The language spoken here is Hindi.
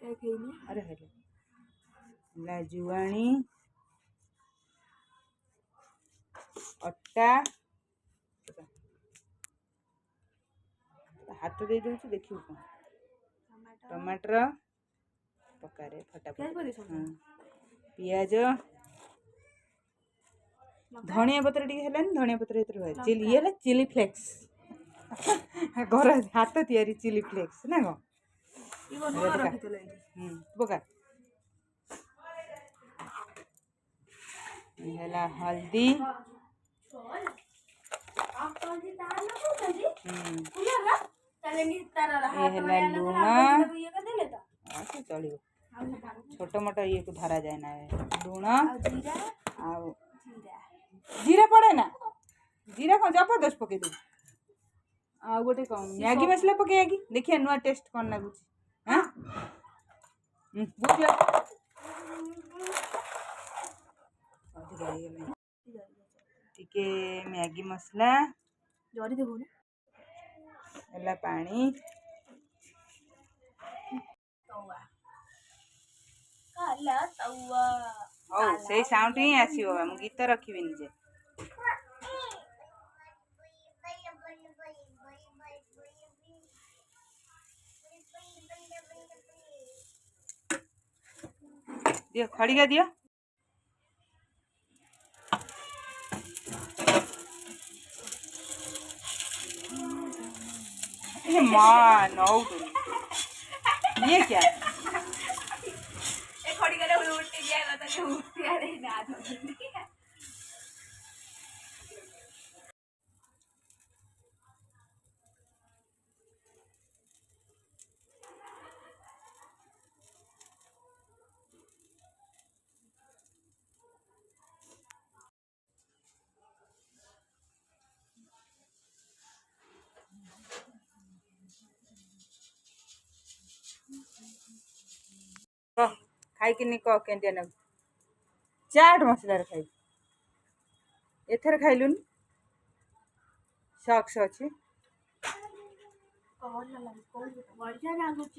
अरे हेला जुआणी अटा हाथ दे दूँ देखिए कौन टमाटर पकारे फटाफट हाँ पियाज धनिया पत्र टी है धनिया पत्र चिली ये चिली फ्लेक्स घर हाथ तैयारी चिली फ्लेक्स ना कौन पका है हल्दी लुण छोट मोट ये को धरा जाए ना लुण जीरा पड़े ना जीरा कौन जबरदस्त पकई दे आ गोटे कौन मैगी मसला पकई देखिए नुआ टेस्ट कौन लगुच हाँ बुझ टिके मैगी मसला जरी देबो ना पानी हौ से साउंड ही आसीबो हम गीत रखिबे जे दियो खड़िया दियो ये मां नौ ये क्या खड़ी करे उल्टी दिया तो उल्टी आ रही ना खाई कि कह के चाट मसला खाई एथर खाइलुन सक्स अच्छी बढ़िया लगुच